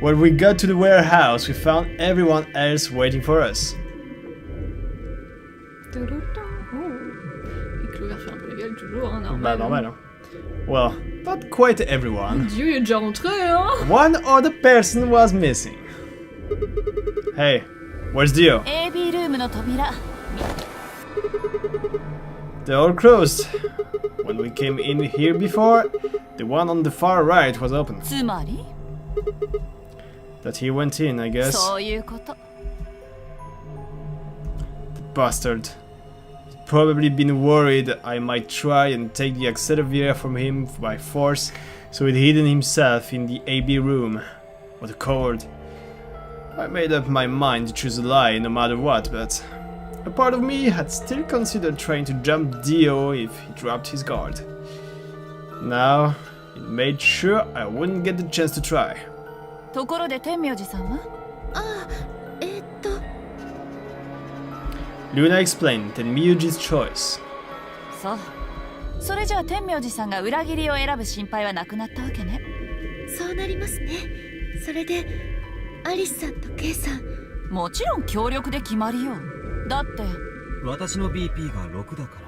When we got to the warehouse, we found everyone else waiting for us. Oh. Et Clover fait un peu la gueule toujours, hein, normal. Bah, normal, hein. Well, not quite everyone. Mon Dieu, il est déjà rentré, hein. One other person was missing. Hey, where's Dio? They're all closed. When we came in here before, the one on the far right was open. That he went in, I guess. The bastard. He'd probably been worried I might try and take the Naevyah from him by force, so he'd hidden himself in the AB room. What a coward. I made up my mind to choose a lie no matter what, but a part of me had still considered trying to jump Dio if he dropped his guard. Now, it made sure I wouldn't get the chance to try. Luna explained Tenmyuji's choice. それじゃあ天明寺さんが裏切りを選ぶ心配はなくなったわけね。そうなりますね。それでアリスさんとケイさん。もちろん協力で決まりよ。だって私の BP が6だか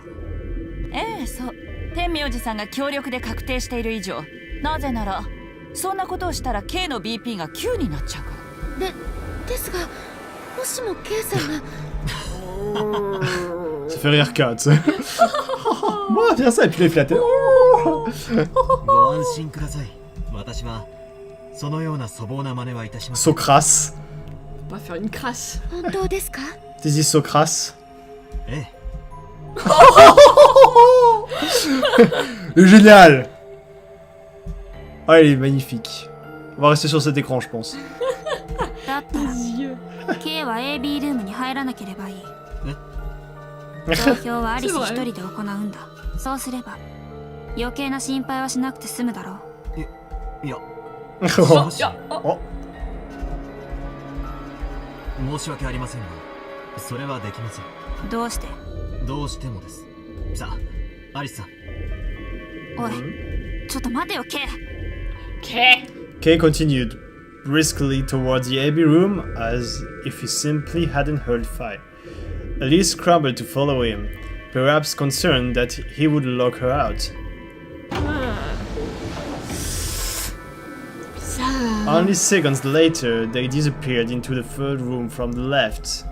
ら。ええ、そう。天明寺さんが協力で確定している以上、なぜならそんなことをしたら K の BP が9になっちゃうから。ですが、もしも K さんがÇa fait rire Kat. Moi, viens ça, et puis les flatter. ご安心ください。私はそのような粗暴な真似はいたしません。 So crasse. Faut pas faire une crasse. 本当ですか？ T'es dit so crasse. ええ。Génial. Ah, il est magnifique. On va rester sur cet écran, je pense. だったら K は AB ルームに入らなければいい。投票はアリス一人で行うんだ。そうすれば余計な心配はしなくて済むだろう。いや。Oh. 申し訳ありませんが、それはできません。どうして？どうしてもです。さあ、アリスさん。おい、ちょっと待てよ、K。Kay continued briskly towards the AB room as if he simply hadn't heard fire. Elise scrambled to follow him, perhaps concerned that he would lock her out. Only seconds later, they disappeared into the third room from the left.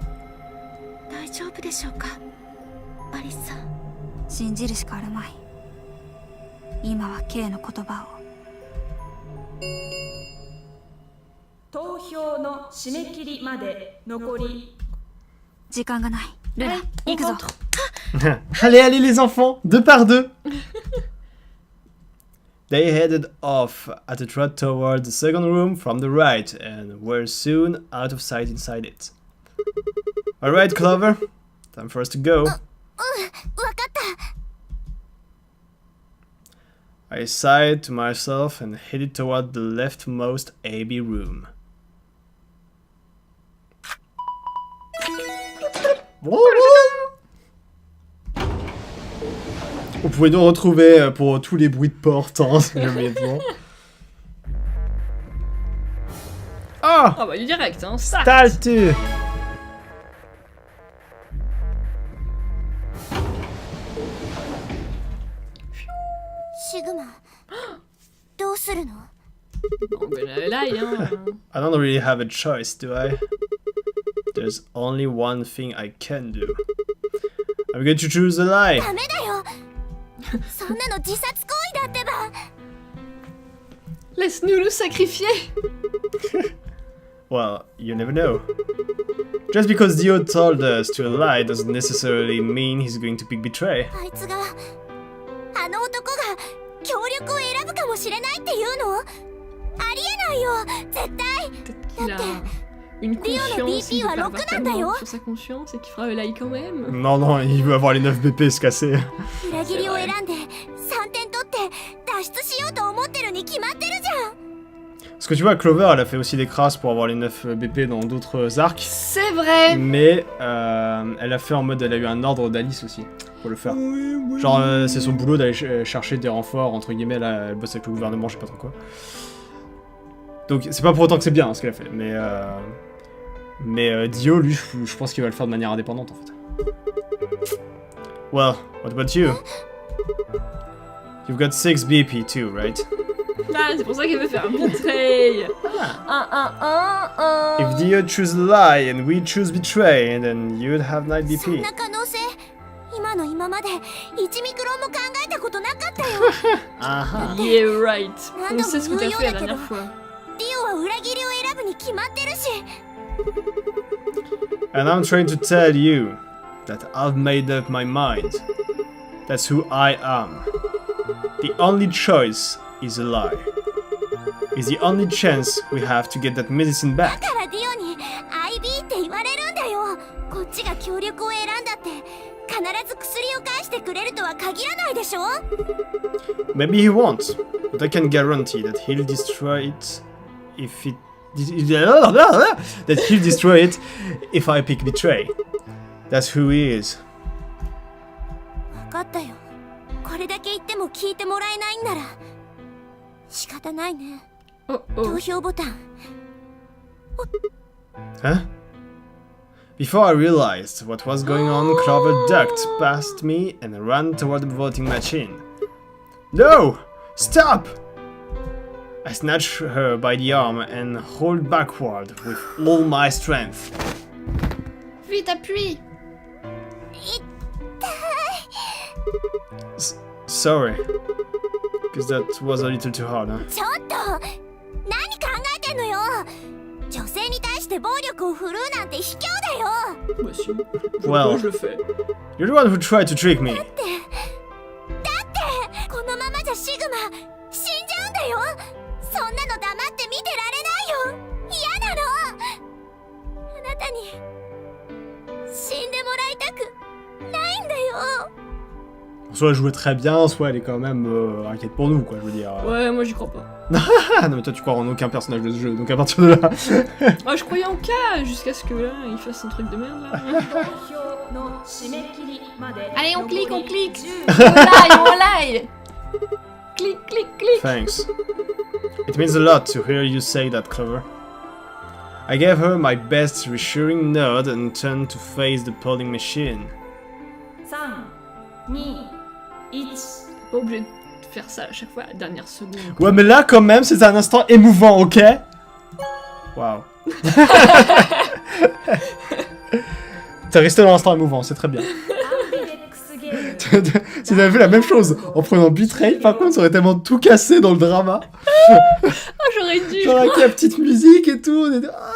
大丈夫でしょうか、アリスさん。信じるしかあるまい。今は K の言葉を。投票の締め切りまで残り。時間がない。ルナ、行くぞ。Allez, allez les enfants, deux par deux. They headed off at a trot toward the second room from the right and were soon out of sight inside it. Alright, Clover, time for us to go. わかった。 I sighed to myself and headed toward the leftmost AB room. Vous pouvez nous retrouver pour tous les bruits de porte, hein, si jamais besoin. Ah! Ah bah du direct, hein, ça. Statue! Sigma, どうするの？ Bon, ben là, hein. I don't really have a choice, do I? There's only one thing I can do. I'm going to choose a lie. ダメだよ。そんなの自殺行為だってば。Laisse-nous le sacrifier. Well, you never know. Just because Dio told us to lie doesn't necessarily mean he's going to betray. あいつがあの男が協力を選ぶかもしれないっていうの？ありえないよ、絶対。 Peut-être qu'il a une confiance, il veut pas avoir tellement sur sa conscience et qu'il fera le lie quand même. Non, non, il veut avoir les 9 BP se casser. 裏切りを選んで3点取って脱出しようと思ってるに決まってるじゃん。 Parce que tu vois, Clover, elle a fait aussi des crasses pour avoir les 9 BP dans d'autres arcs. C'est vrai. Mais elle a fait en mode, elle a eu un ordre d'Alice aussi pour le faire. Genre, c'est son boulot d'aller chercher des renforts, entre guillemets, là, elle bosse avec le gouvernement, je sais pas trop quoi. Donc c'est pas pour autant que c'est bien hein, ce qu'elle a fait, mais Dio, lui, je pense qu'il va le faire de manière indépendante en fait. Well, what about you? You've got 6 BP too, right? Ah, c'est pour ça qu'elle veut faire un betray. If Dio choose lie and we choose betray, then you'd have 9 そん BP. な可能性今の今まで1ミクロンも考えたことなかったよ Uh-huh. Yeah, right. On 何度 sait ce que も t'as 言うよう fait la だけど dernière fois. ディオは裏切りを選ぶに決まってるし And I'm trying to tell you that I've made up my mind. That's who I am. The only choice is a lie. It's the only chance we have to get that medicine だ back. からディオに IB って言われるんだよこっちが協力を選んだって必ず薬を返してくれるとは限らないでしょ Maybe he won't, but I can guarantee that he'll destroy it if it. That he'll destroy it if I pick betray. That's who he is. 分かったよこれだけ言っても聞いてもらえないんなら仕方ないね Oh 投 oh. 票ボタン Huh? Before I realized what was going on, Clover ducked past me and ran toward the voting machine. No! Stop! I snatched her by the arm and hauled backward with all my strength. Vite, appuie. Sorry. Because that was a little too hard, huh? ちょっと何考えてんのよ女性に対して暴力を振るうなんて卑怯だよ Bah si. Well. Je le fais. You're the one who tried to trick me. だってこのままじゃシグマ死んじゃうんだよそんなの黙って見てられないよ嫌なのあなたに死んでもらいたくないんだよ Soit elle jouait très bien, soit elle est quand même inquiète pour nous, quoi, je veux dire. Ouais, moi j'y crois pas. Ah non, mais toi tu crois en aucun personnage de ce jeu, donc à partir de là. Ah, je croyais en cas jusqu'à ce que là il fasse un truc de merde là. 投票の締め切りまで Allez, on clique, on 残り clique. 10 On live. Clic, clic, clic. Thanks. It means a lot to hear you say that, Clover. I gave her my best reassuring nod and turned to face the polling machine. 3 2 1 Pas obligé de faire ça à chaque fois à la dernière seconde. Ouais, mais là, quand même, c'est un instant émouvant, ok? Waouh. T'es resté dans l'instant émouvant, c'est très bien. アンビレックスゲーム Si t'avais fait la même chose en prenant Betray, par contre, ça aurait tellement tout cassé dans le drama. Ah, j'aurais dû. Genre avec la petite musique et tout, on était... Ah.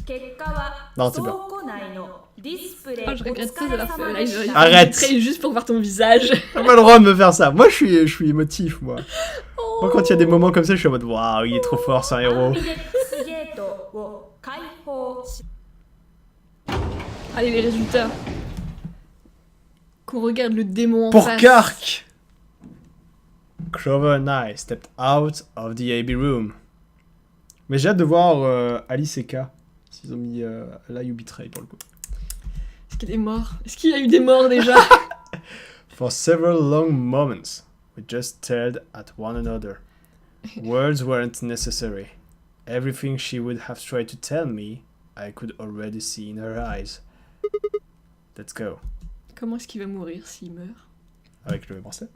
結果は Non, 倉 c'est bien. 庫内のディスプレイ Ah, je regrette pas d'avoir fait live. J'aurais dû Arrête. faire juste pour voir ton visage. T'as pas le droit de me faire ça. Moi, je suis émotif, moi. Moi, quand il y a des moments comme ça, je suis en mode waouh, il est trop fort, c'est un アン héros. ビレックスゲートを開放し Allez, les résultats. Qu'on regarde le démon en Pour face. Kark, Clover and I stepped out of the AB room. Mais j'ai hâte de voir Alice et K. S'ils ont mis là You Betray pour le coup. Est-ce qu'il y a des morts? Est-ce qu'il y a eu des morts déjà? For several long moments, we just stared at one another. Words weren't necessary. Everything she would have tried to tell me, I could already see in her eyes. Let's go. Comment est-ce qu'il va mourir s'il meurt? Avec le bracelet.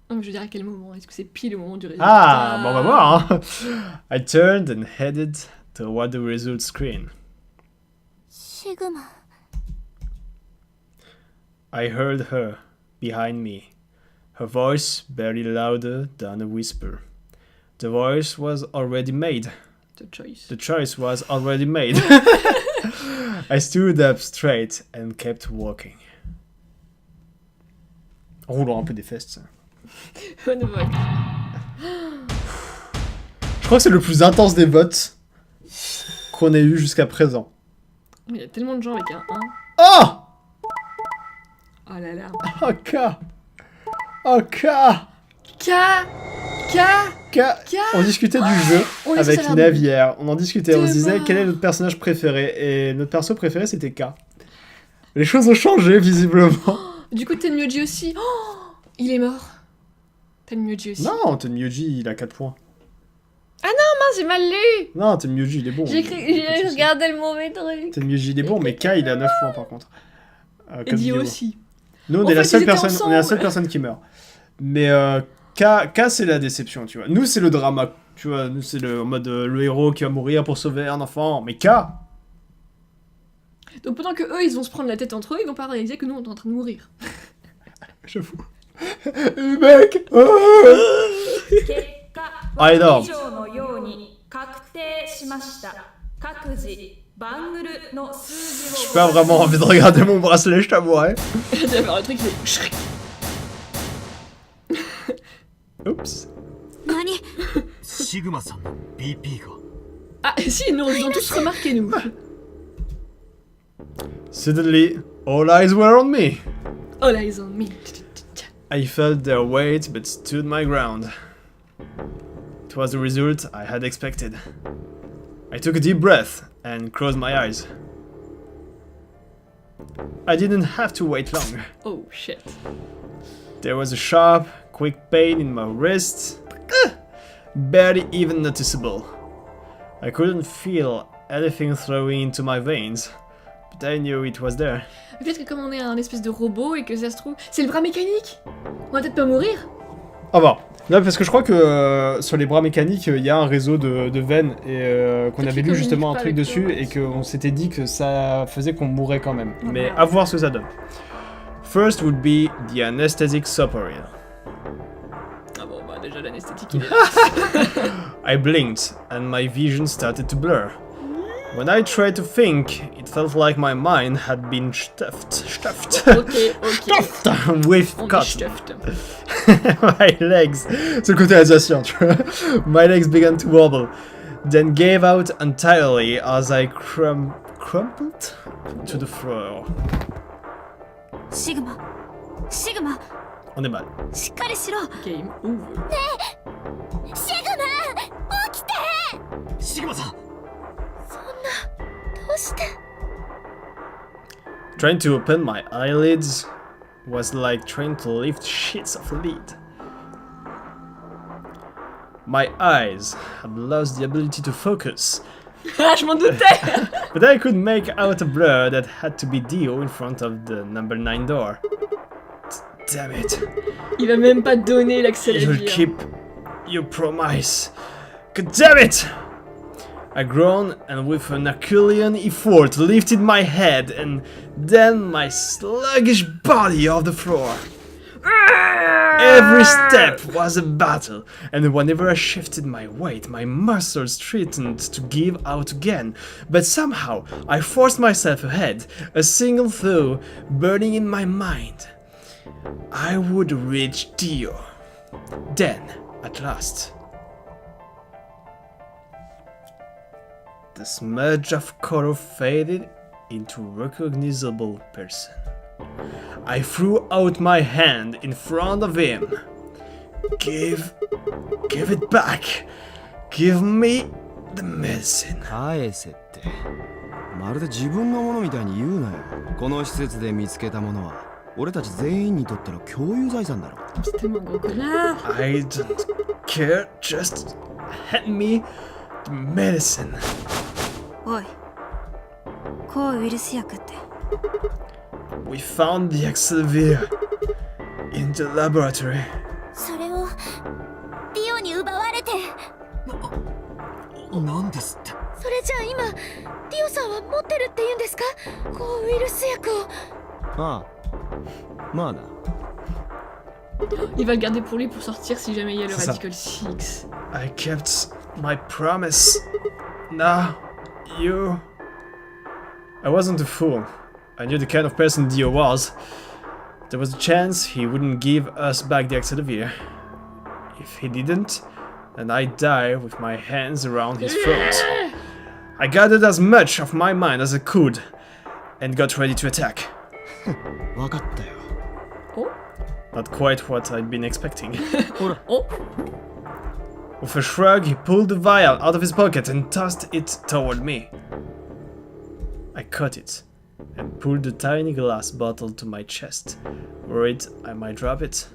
Non, mais je veux dire à quel moment? Est-ce que c'est pile au moment du résultat? Ah, bon, on va voir. Hein. I turned and headed toward the result screen. シグマ I heard her behind me, her voice barely louder than a whisper. The voice was already made. The choice. The choice was already made. I stood up straight and kept walking. Roulant un peu des fesses. Ça. Bonne vote. Je crois que c'est le plus intense des votes qu'on ait eu jusqu'à présent. Il y a tellement de gens avec un 1. Oh! Oh là là. Oh, K! Oh, K! K. K! On discutait du jeu On est avec censé avoir Naevyah. On en discutait, on se disait Demain. quel est notre personnage préféré. Et notre perso préféré c'était K. Les choses ont changé visiblement. Du coup, Tenmyoji aussi. Oh, il est mort. Tenmyoji aussi. Non, Tenmyoji il a 4 points. Ah non, mince, j'ai mal lu. Non, Tenmyuji, il est bon. J'ai regardé le mauvais truc. Tenmyuji, il est bon, mais K, il a 9 points par contre. Et Comme Dio Dio. aussi. Nous, on En est la fait, seule ils étaient personne, on est la seule ensemble. personne qui meurt. Mais K, c'est la déception, tu vois. Nous, c'est le drama, tu vois. Nous, c'est le en mode le héros qui va mourir pour sauver un enfant. Mais K, Donc pendant que eux, ils vont se prendre la tête entre eux, ils vont pas réaliser que nous, on est en train de mourir. j'avoue. Mec, 結果あれだは以上のように確定しました。各自バングルの数字 j'ai を pas vraiment envie de regarder mon bracelet, je t'avouerai. J'avais un truc qui fait... Oups. 何シグマさんの BP が Ah, si, nous, ils ont tous remarqué, nous. Suddenly, all eyes were on me. Oh là, ils ont mis. I felt their weight but stood my ground. It was the result I had expected. I took a deep breath and closed my eyes. I didn't have to wait long. Oh shit. There was a sharp, quick pain in my wrist, barely even noticeable. I couldn't feel anything flowing into my veins, but I knew it was there. Peut-être que comme on est un espèce de robot et que ça se trouve... C'est le bras mécanique. On va peut-être pas mourir. Ah bah, non, parce que je crois que sur les bras mécaniques, il y a un réseau de veines et qu'on Peut-être avait qu'ils lu justement un communiquent truc pas avec dessus toi. et qu'on s'était dit que ça faisait qu'on mourrait quand même. Oh, Mais merde. à voir ce que ça donne. First would be the anesthetic superior. Ah bon, bah déjà l'anesthétique il est là. I blinked and my vision started to blur. When I tried to think, it felt like my mind had been stuffed Ok. with On est cotton. stuffed. My legs, c'est le côté alsacien, tu vois. My legs began to wobble, then gave out entirely as I crumpled to the floor. シグマシグマ On est mal. しっかりしろ Game over. シグマ起きてシグマさんどうして Trying to open my eyelids was like trying to lift sheets of lead. My eyes had lost the ability to focus, Ah, je m'en doutais. but I could make out a blur that had to be Dio in front of the number 9 door. Damn it. Il va même pas donner l'accès à la You'll vie. keep your promise. God damn it! I groaned and with an Herculean effort lifted my head and then my sluggish body off the floor. Every step was a battle, and whenever I shifted my weight, my muscles threatened to give out again. But somehow, I forced myself ahead, a single thought burning in my mind. I would reach Dio. Then, at last, the smudge of color faded into a recognizable person. I threw out my hand in front of him. Give it back. Give me the medicine. 返せってまるで自分のものみたいに言うなよ。この施設で見つけたものは俺たち全員にとっての共有財産だろ。 C'est tellement gros connard. I don't care. Just hand me the medicine. おい抗ウイルス薬って We found the Naevyah in the laboratory. それをディオに奪われてなんですってそれじゃあ今ディオさんは持ってるって言うんですか抗ウイルス薬をああまあな。 Il va le garder pour lui pour sortir si jamais il y a le C'est ça. Radical Six. I kept my promise. Now, you... I wasn't a fool. I knew the kind of person Dio was. There was a chance he wouldn't give us back the Naevyah. If he didn't, then I'd die with my hands around his throat. I gathered as much of my mind as I could and got ready to attack. わかったよ。 Not quite what I'd been expecting. ほら Oh, With a shrug, he pulled the vial out of his pocket and tossed it toward me. I caught it and pulled the tiny glass bottle to my chest, worried I might drop it.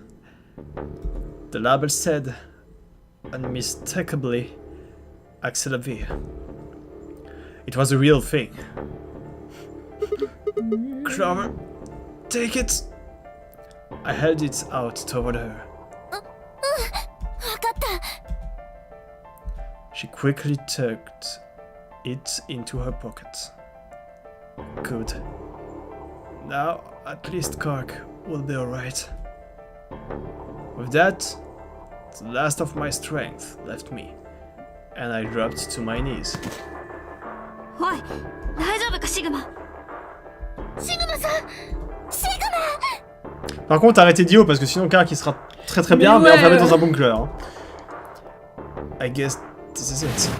The label said, unmistakably, Accelerately. It was a real thing. Clover, take it! I held it out toward her. She quickly tucked it into her pocket. Good. Now, at least Cork will be alright. With that, the last of my strength left me, and I dropped to my knees. おい、大丈夫かシグマ。シグマさん、シグマ。 Par contre, arrêtez Dio parce que sinon Kark il sera très très bien, mais enfermé dans un bunker. Hein. I guess this is it.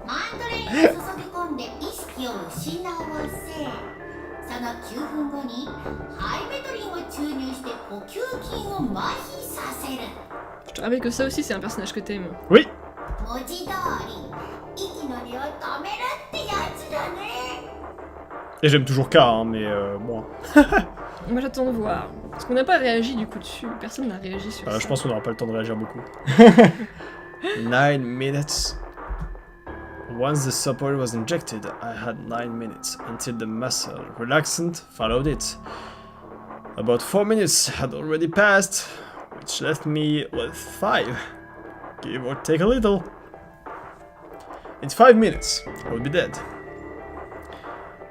マントレインに注ぎ込んで意識を失わせ、その9分後にハイメトリンを注入して呼吸筋を麻痺させる。 Je te rappelle que ça aussi, c'est un personnage que t'aimes. Oui. 文字通り息の根を止めるってやつだね。 Et j'aime toujours K, hein, mais bon. Moi j'attends de voir. Parce qu'on n'a pas réagi du coup dessus. Personne n'a réagi sur ça. Je pense qu'on n'aura pas le temps de réagir beaucoup. 9 minutes. Once the support was injected, I had 9 minutes until the muscle relaxant followed it. About 4 minutes had already passed, which left me with 5. Give or take a little. In 5 minutes, I would be dead.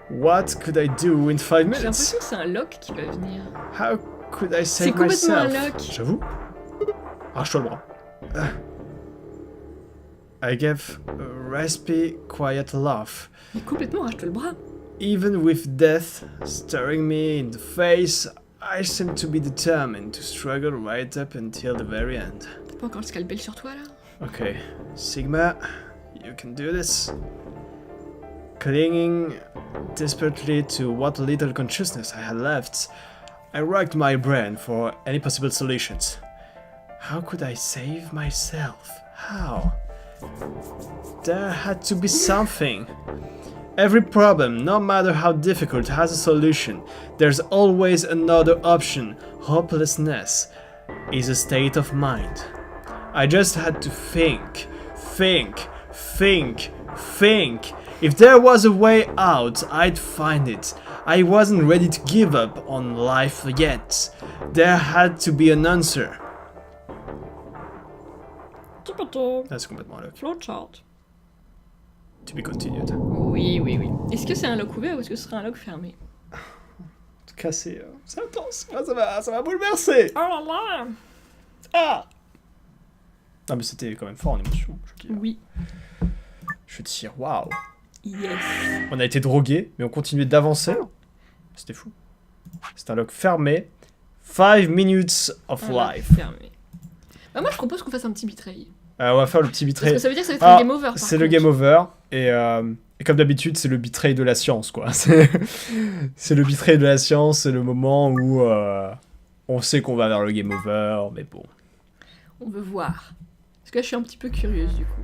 What could I do in 5 J'ai minutes? l'impression que c'est un lock qui va venir. How could I C'est save complètement myself? un lock. J'avoue. Arrache-toi le bras. I gave a raspy, quiet laugh. Mais complètement, arrache-toi le bras. Even with death staring me in the face, I seemed to be determined to struggle right up until the very end. T'as pas encore le scalpel sur toi là? Okay, Sigma, you can do this. Clinging desperately to what little consciousness I had left, I racked my brain for any possible solutions. How could I save myself? How? There had to be something. Every problem, no matter how difficult, has a solution. There's always another option. Hopelessness is a state of mind. I just had to think. If there was a way out, I'd find it. I wasn't ready to give up on life yet. There had to be an answer. C'est complètement un lock. Flowchart. To be continued. Oui. Est-ce que c'est un lock ouvert ou est-ce que ce serait un lock fermé? En tout cas, c'est intense. Moi, ça va bouleverser. Oh là là! Ah! Ah, mais c'était quand même fort en émotion. Oui. Je veux dire, waouh. Yes. On a été drogués, mais on continuait d'avancer. C'était fou. C'est un lock fermé. 5 minutes of life. Fermé. Bah moi je propose qu'on fasse un petit betray. On va faire le petit betray. Parce que ça veut dire que ça va être le game over. C'est le game over. Et comme d'habitude, c'est le betray de la science, quoi. C'est le betray de la science, c'est le moment où on sait qu'on va vers le game over, mais bon. On veut voir. Parce que là je suis un petit peu curieuse du coup.